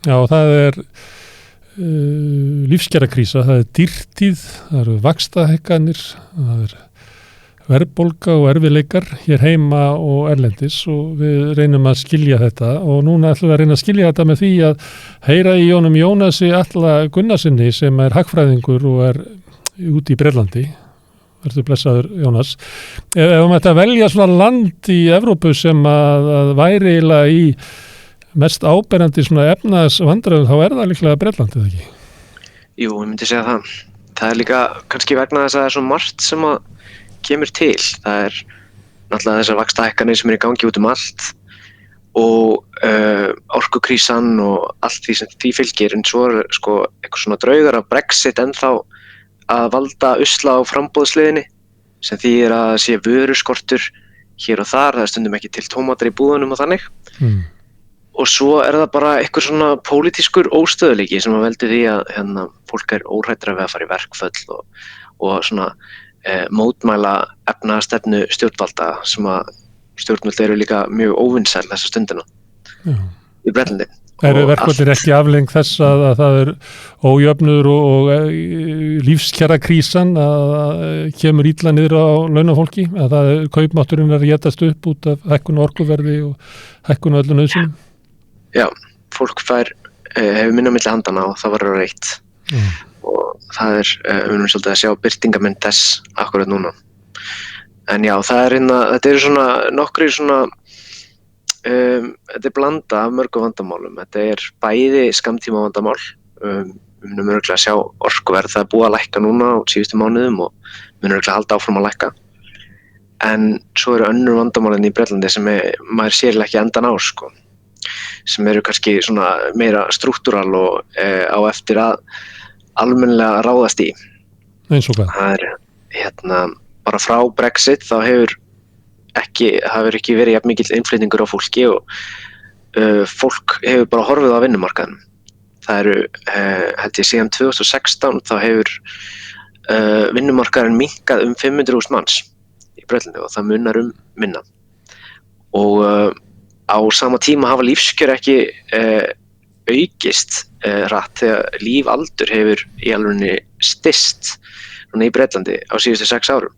Já, það lífskjarakrísa, það dýrtíð, það eru vaxtahækkanir, það verðbólga og erfiðleikar hér heima og erlendis og við reynum að skilja þetta og núna ætlum við að reyna að skilja þetta með því að heyra í Jónum Jónasi Atla Gunnarsinni sem hagfræðingur og úti í Bretlandi. Verður blessaður, Jónas. Ef maður velja svona land í Evrópu sem að væri eiginlega í mest áberandi svona efnahagsvandræðum, þá það líklega Bretland, eða ekki? Jú, ég myndi segja það. Það líka kannski vegna þess að það svo margt sem að kemur til. Það náttúrulega þessar vaxtahækkanir sem í gangi út allt og orkukrísan og allt því sem því fylgir, en svo sko eitthvað svona draugar af Brexit ennþá að valda usla á framboðsleiðinni sem þýðir að sé vöruskortur hér og þar, það stundum ekki til tómatar í búðunum og þannig. Og svo það bara eitthvað svona pólitískur óstöðuleiki sem að veldi því að fólk óhræddara við að fara í verkföll og svona mótmæla efnahagstefnu stjórnvalda sem að stjórnvöld eru líka mjög óvinsæl þessa stundina í Bretlandi. Verkfallir ekki afleiðing þess að það ójöfnuður og lífskjarakrísan að kemur illa niður á launafólki, að það kaupmátturinn að étast upp út af hækkun orkuverði og hækkun öllu nauðsynum? Já, fólk hefur minna milli handana og það var reitt. Og það við erum svolítið að sjá birtingamenn þess akkurat núna. En já, þetta eru svona nokkri svona þetta blanda af mörgum vandamálum. Þetta bæði skammtíma vandamál. Við munum örugglega að sjá orkuverð, það búið að lækka núna á síðustu mánuðum og munum örugglega halda áfram að lækka. En svo eru önnur vandamálin í Bretlandi sem maður sér ekki endan á, sko. Sem eru kannski svona meira strúktúral og á eftir að almennilega ráðast í. Eins og hvað? Það bara frá Brexit þá hefur ekki verið jafn mikill innflytningur á fólki og fólk hefur bara horfið á vinnumarkaðnum. Það held ég síðan 2016 þá hefur vinnumarkaðurinn minnkað 500.000 manns í Bretlandi og það munar minna. Og á sama tíma hafa lífskjör ekki aukist rætt þegar lífaldur hefur í alvegni styst núna í Bretlandi á síðustu 6 árum.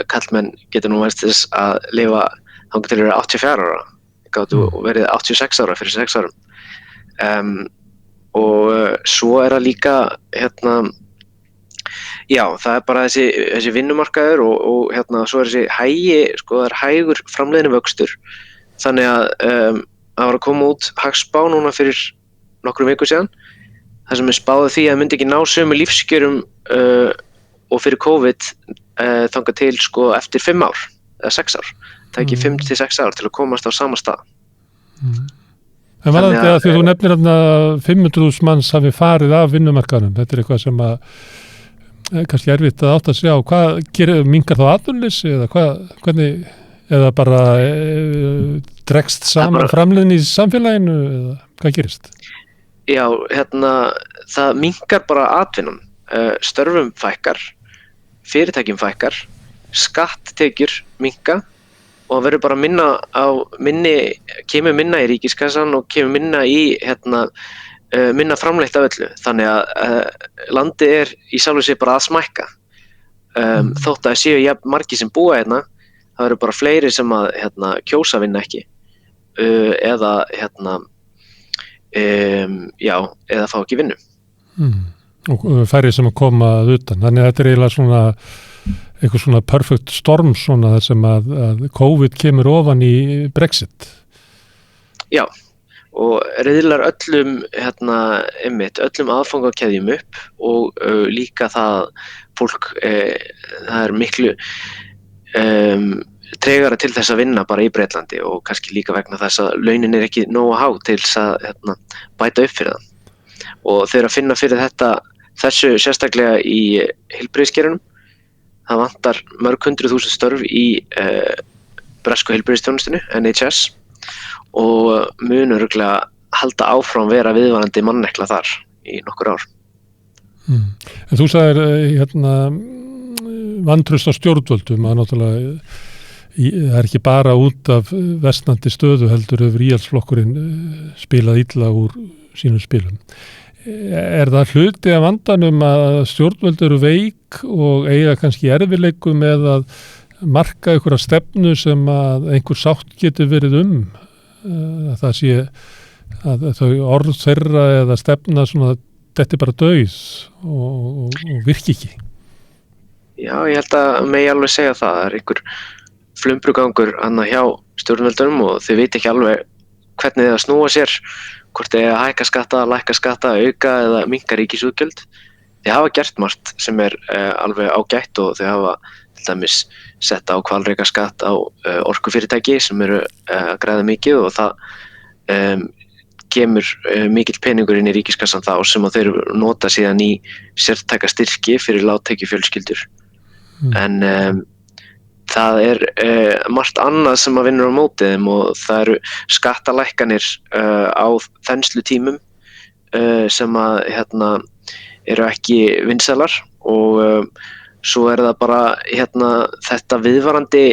Karlmenn getur nú vænst þess að lifa þangað til að vera 84 ára. Gátu verið 86 ára fyrir 6 árum. Og svo það líka já, það bara þessi vinnumarkaður og svo þessi sko það hægur framleiðni vöxtur. Þannig að það var að koma út hagspá núna fyrir nokkrum vikum síðan, þar sem spáði því að myndi ekki ná sömu lífskjörum og fyrir COVID þangað til sko eftir 5 ár eða 6 ár. Það ekki 5 til 6 ár til að komast á sama stað. En var þetta því að þú nefnir að 500.000 manns hafi farið af vinnumarkaðnum, þetta eitthvað sem að kannski erfitt að átta sig á, hvað minnkar þá atvinnuleysi eða hvernig, eða bara dregst saman framleiðni í samfélaginu eða hvað gerist? Já, það minnkar bara atvinnan, störfum fækkar, fyrirtækjum fækkar, skatttekjur minnka og það verður bara kemur minna í ríkiskassan og kemur minna í minna framleitt af öllu. Þannig að landið í sjálfu sér bara að smækka. Þótt að séu jafn margir sem búa það verður bara fleiri sem að kjósa vinna ekki eða eða fá ekki vinnu. Og færri sem að koma að utan. Þannig að þetta eiginlega eitthvað svona perfect storm svona þar sem að COVID kemur ofan í Brexit. Já, og riðlar öllum öllum aðfangakeðjum upp og líka það fólk það miklu tregara til þess að vinna bara í Bretlandi og kannski líka vegna þess að launin ekki nógu há til þess að bæta upp fyrir það. Og þeir að finna fyrir þessu sérstaklega í heilbrigðiskerunum. Það vantar mörg 100.000 störf í bresku heilbrigðisþjónustunni, NHS, og mun örugglega halda áfram vera viðvarandi mannekla þar í nokkur ár. En þú sagðir vantraust á stjórnvöldum að náttúrulega það ekki bara út af versnandi stöðu heldur hefur íhaldsflokkurinn spilað illa úr sínum spilum. Það hluti af vandanum að stjórnvöld eru veik og eiga kannski erfiðleikum með að marka einhverja stefnu sem að einhver sátt getur verið að það sé að þau orð þeirra eða stefna svona, þetta bara dauð og virki ekki? Já, ég held að megi alveg segja það. Það einhver flumbrugangur annað hjá stjórnvöldunum og þau veit ekki alveg hvernig þið að snúa sér, hvort þið að hækka skatta, lækka skatta, auka eða minnka ríkisútgjöld. Þið hafa gert margt sem alveg ágætt og þau hafa til dæmis sett á hvalrekaskatt á orkufyrirtæki sem eru að græða mikið og það kemur mikill peningur inn í ríkiskassan þá sem að þeir nota síðan í sértæka styrki fyrir lágtekjufjölskyldur. En það margt annað sem að vinnur á móti þeim og það eru skattalækkanir á þenslutímum sem að eru ekki vinsælar og svo það bara þetta viðvarandi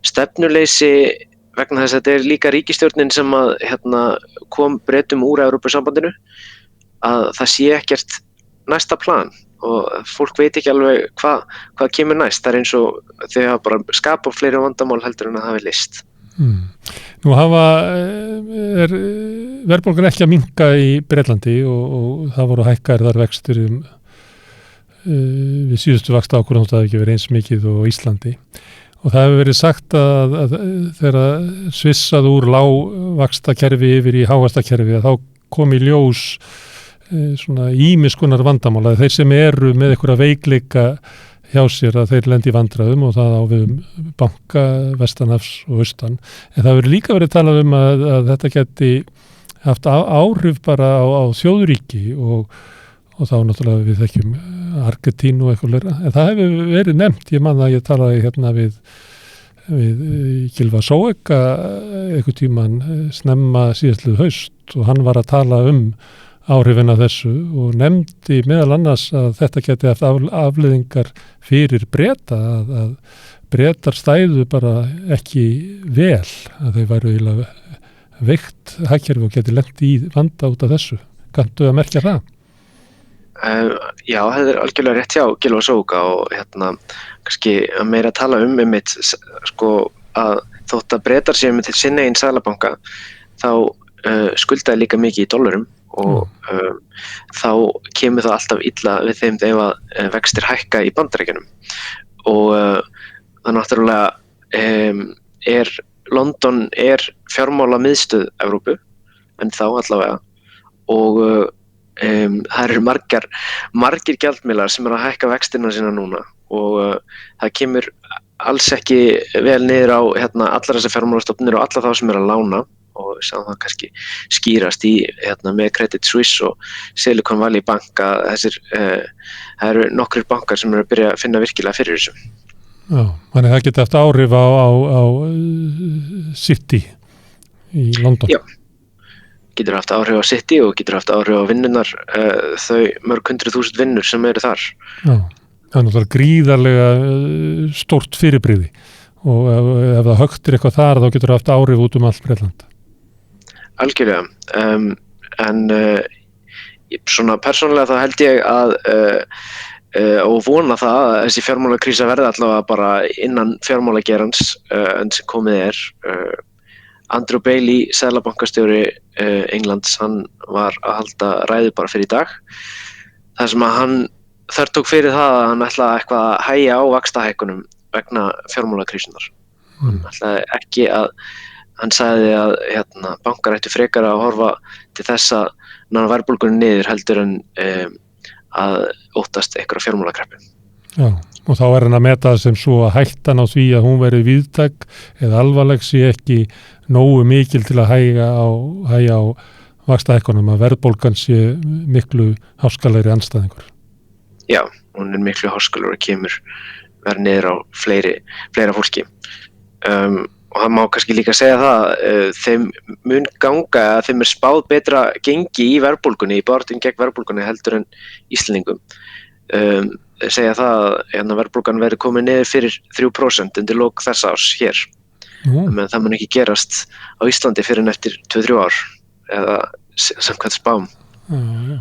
stefnuleysi vegna þess að þetta líka ríkisstjórnin sem að kom Bretum úr Evrópusambandinu að það sé ekkert næsta plan og fólk veit ekki alveg hvað kemur næst. Það eins og þau hafa bara skapað fleiri vandamál heldur en að hafi leyst. Nú verðbólgan ekki að minnka í Bretlandi og það voru hækkaðir vextir við síðustu vaxtaákvörðun það hafi ekki verið eins mikið og Íslandi. Og það hefur verið sagt að þegar svissað úr lágvaxtakerfi yfir í hávaxtakerfi að þá kom í ljós svona ýmis konar vandamál að þeir sem eru með einhverja veikleika hjá sér að þeir lendi í vandræðum og það á við banka, vestanhafs og austan. En það hefur líka verið talað að þetta geti haft áhrif bara á þjóðríki og þá náttúrulega við þekkjum Argentínu og eitthvað leira. En það hefur verið nefnt, ég man að ég talaði við Gylfa Zoëga einhvern tímann snemma síðastliðið haust og hann var að tala áhrifin af þessu og nefndi meðal annars að þetta geti haft afleiðingar fyrir Breta að Bretar stæðu bara ekki vel að þeir væru eiginlega veikt hagkerfi og geti lent í vanda út af þessu. Kanntu að merkja það? Já, það algjörlega rétt hjá Gylfa Zoëga og kannski að meira tala einmitt að þótt að Bretar séu með til sinna einn seðlabanka þá skuldaði líka mikið í dollarum og þá kemur það alltaf illa við þeim ef að vextir hækka í Bandaríkjunum og það náttúrulega London fjármála miðstöð Evrópu en þá allavega og það eru margir gjaldmiðlar sem að hækka vextina sína núna og það kemur alls ekki vel niður á allar þessar fjármálastofnanir og alla þá sem að lána og við sáum það kannski skýrast með Credit Suisse og Silicon Valley Bank að það eru nokkrir bankar sem eru að byrja að finna virkilega fyrir þessu. Já, þannig það geti haft áhrif á City í London. Já, getur haft áhrif á City og getur haft áhrif á vinnunar þau mörg 100.000 vinnur sem eru þar. Já, það náttúrulega gríðarlega stórt fyrirbrigði og ef það högtir eitthvað þar þá getur haft áhrif út allt Bretland. Algjörlega, en svona persónulega þá held ég að og vona það að þessi fjármálakrísa verði allavega bara innan fjármálageirans en sem komið Andrew Bailey, seðlabankastjóri Englands, hann var að halda ræðu bara fyrir í dag þar sem að hann tók fyrir það að hann ætlaði eitthvað að hægja á vaxtahækkunum vegna fjármálakrísunar. Hann ætlaði ekki hann sagði að bankar ættu frekar að horfa til þess að ná verðbólgunni niður heldur en að óttast einhverja fjármálakreppu. Já, og þá hann að meta sem svo að hættan á því að hún veri víðtæk eða alvarleg sé ekki nógu mikil til að hægja á vaxtahækkunum að verðbólgan sé miklu háskalegri andstæðingur. Já, hún miklu háskalegri og kemur verið niður á fleira fólki. Og það má kannski líka segja það þeim mun ganga að þeim spáð betra gengi í verðbólgunni, í baráttunni gegn verðbólgunni heldur en Íslendingum. Segja það að verðbólgan verði komin niður fyrir 3% undir lok þessa árs hér. Men það mun ekki gerast á Íslandi fyrir en eftir 2-3 ár eða samkvæmt spám. Já.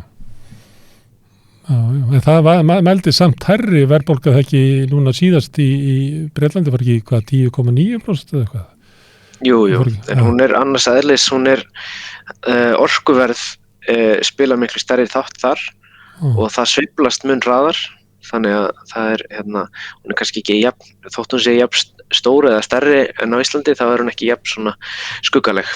En það meldi samt hærri verðbólga það ekki núna síðast í Bretlandi, var ekki hvað 10,9% eða eitthvað? Jú, en hún er annars eðlis, hún er orkuverð spila miklu stærri þátt þar og það sveiflast mun hraðar, þannig að það er hún er kannski ekki þótt hún sé jafn stór eða stærri en á Íslandi, þá er hún ekki jafn svona skuggaleg.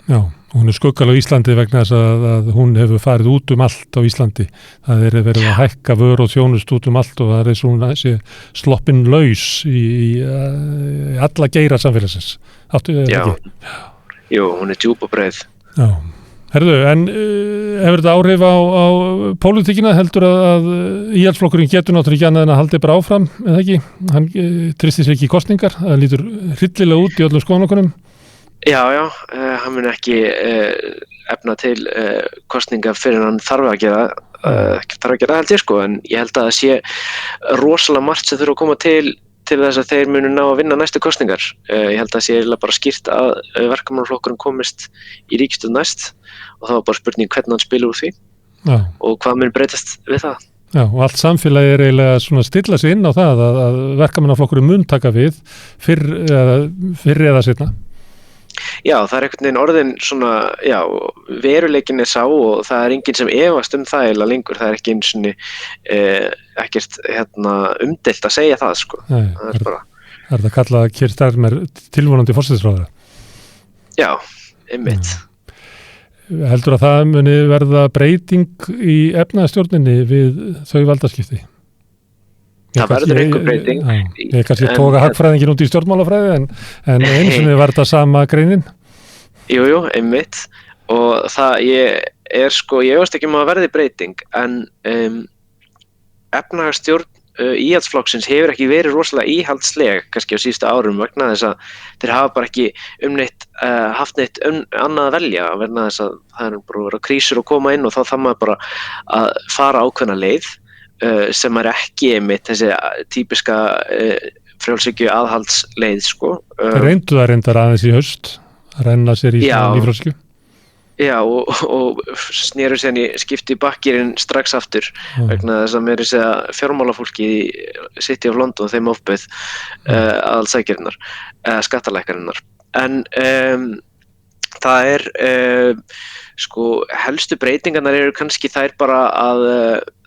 Já, hún er skuggaleg á Íslandi vegna þess að hún hefur farið út allt á Íslandi. Það er verið að hækka vör og þjónust út allt og það er svona þessi sloppin laus í alla geira samfélagsins. Já, jú, hún er djúp og breið. Já. Herðu, en hefur þetta áhrif á pólitíkina? Heldur að íhaldsflokkurinn getur náttúrulega ekki annað en að haldi bara áfram, eða ekki? Hann tristir sér ekki í kosningar, það lítur hryllilega út í öllum skoðanakönnum. Já, hann mun ekki efna til kosninga fyrir hann þarf að gera held ég sko, en ég held að það sé rosalega margt sem þurfa að koma til þess að þeir munu ná að vinna næstu kosningar. Ég held að það sé eiginlega bara skýrt að verkamannaflokkurinn komist í ríkisstjórn næst og það var bara spurning hvernig hann spilur úr því og hvað mun breytast við það. Já, og allt samfélagi er eiginlega svona að stilla sig inn á það að verkamannaflokkurinn mun taka við fyrr eða seinna. Já, það er einhvern veginn orðin svona, veruleikin er sá og það er enginn sem efast það eiginlega lengur, það er ekki einu sinni ekkert umdeilt að segja það sko. Nei, það er bara. Er það kallað Keir Starmer tilvonandi forsætisráðherra? Já, einmitt. Heldur að það muni verða breyting í efnahagsstjórninni við þau valdaskipti? Það verður einhver breyting. Ég kannski tóka hagfræðingin út í stjórnmálafræði en eins og var þetta sama greinin? Jú, einmitt. Og það ég veist ekki að verði breyting, en efnahagsstjórn íhaldsflokksins hefur ekki verið rosalega íhaldsleg kannski á síðustu árum vegna þess að þeir hafa bara ekki haft neitt annað að velja vegna þess að það er bara verið krísur að koma inn og þá þarf maður bara að fara ákveðna leið sem er ekki einmitt þessi típiska frjálshyggju aðhaldsleið sko. Reyndu það reyndar aðeins í haust að renna sér í nýfrjálshyggju? Já, og snéru sér í skipti bakkirinn strax aftur vegna þess að mér er segja fjármálafólki í City of London þeim ofbauð aðalsækjarinnar, skattalækkarinnar. En það er helstu breytingarnar eru kannski þær bara að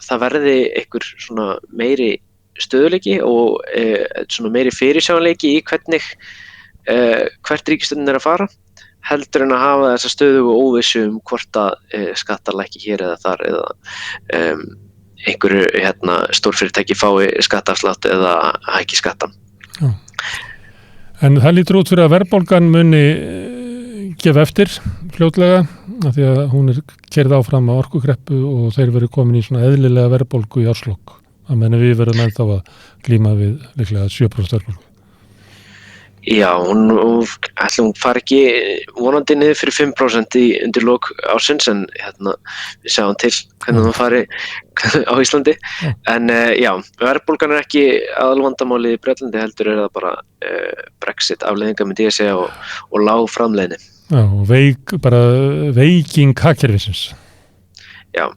það verði einhver svona meiri stöðuleiki og svona meiri fyrirsjáanleiki í hvernig hvert ríkisstjórnin er að fara heldur en að hafa þessa stöðu og óvissu hvort að skattar lækki hér eða þar eða einhverju stórfyrirtæki fái skattafslátt eða hækki skattan. Já. En það lítur út fyrir að verðbólgan muni gefa eftir fljótlega af því að hún er keyrð áfram á orkukreppu og þeir verið komin í svona eðlilega verðbólgu í árslok. Að menn við verðum ennþá að glíma við líklega 7% verðbólgu. Já, hún fari ekki vonandi niður fyrir 5% undir lok ársins en við sjáum til hvernig hún fari á Íslandi. En verðbólgan er ekki aðalvandamálið í Bretlandi heldur er það bara Brexit afleiðingar myndi ég segja og lág framleiðni. Já, og veiking hagkerfisins. Já,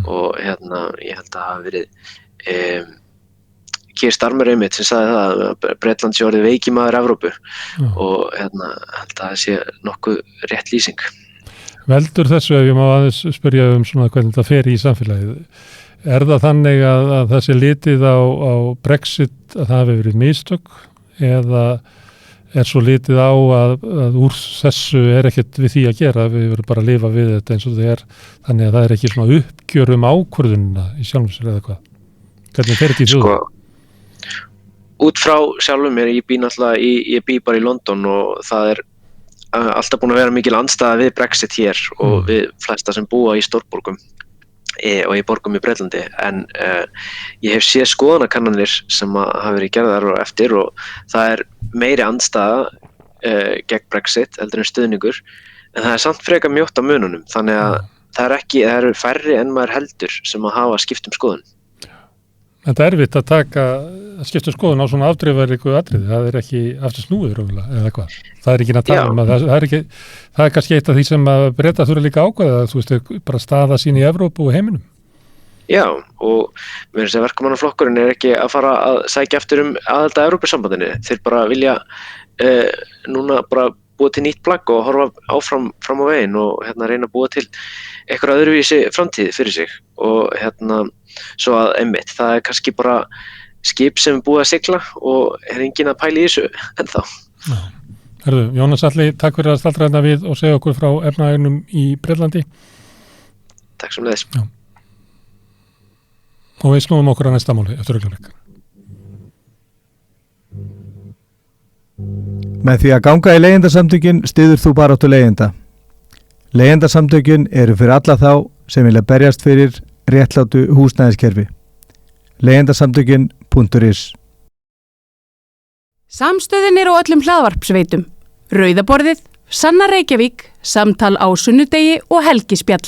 og ég held að það hafi verið Keir Starmer einmitt sem sagði það að Bretland sé orðið veikimaður Evrópu og held að það sé nokkuð rétt lýsing. Veldur þessu ef ég má aðeins spyrja svona hvernig það fer í samfélagið. Er það þannig að það sé litið á Brexit að það hafi verið mistök eða er svo litið á að úr þessu er ekkert við því að gera, við verðum bara að lifa við þetta eins og það er, þannig að það er ekki svona uppgjör ákvörðunina í sjálfum sér eða hvað? Hvernig fer þetta í þjóðu? Út frá sjálfum mér, ég bý bara í London og það er alltaf búin að vera mikil andstaða við Brexit hér og við flesta sem búa í stórborgum og í borgum í Bretlandi en ég hef séð skoðanakannanir sem hafa verið gerðar og eftir og það er meiri andstaða gegn Brexit heldur en stuðningur en það er samt frekar mjótt á mununum þannig að það eru færri en maður heldur sem að hafa skipt skoðun. Þetta er erfitt að skipta skoðun á svona afdrifaríku atriði, það er ekki aftur snúið rúgulega eða hvað. Það er ekki að tala um að það er kannski eitt af því sem að Bretar þurfa líka ákvæða, þú veist, bara staða sín í Evrópu og heiminum. Já, og mér finnst að verkamannaflokkurinn er ekki að fara að sækja eftir aðild að Evrópusambandinu. Þeir bara vilja núna bara búa til nýtt plagg og horfa áfram fram á veginn og reyna að búa til eitthvað öðruvísi framtíð fyrir sig og svo að einmitt, það er kannski bara skip sem er búið að sigla og er enginn að pæla í þessu ennþá. Já. Herðu, Jónas Atli, takk fyrir að staldra þetta við og segja okkur frá efnahagnum í Bretlandi. Takk sem leiðis. Já. Og við snúum okkur að næsta máli eftir augnablik. Með því að ganga í leigjendasamtökin styður þú baráttu leigjenda. Leigjendasamtökin eru fyrir alla þá sem vilja berjast fyrir réttlátu húsnæðiskerfi. Leigjendasamtökin.is. Samstöðin er á öllum hlaðvarpsveitum. Rauðaborðið, Sanna Reykjavík, Samtal á sunnudegi og Helgispjall.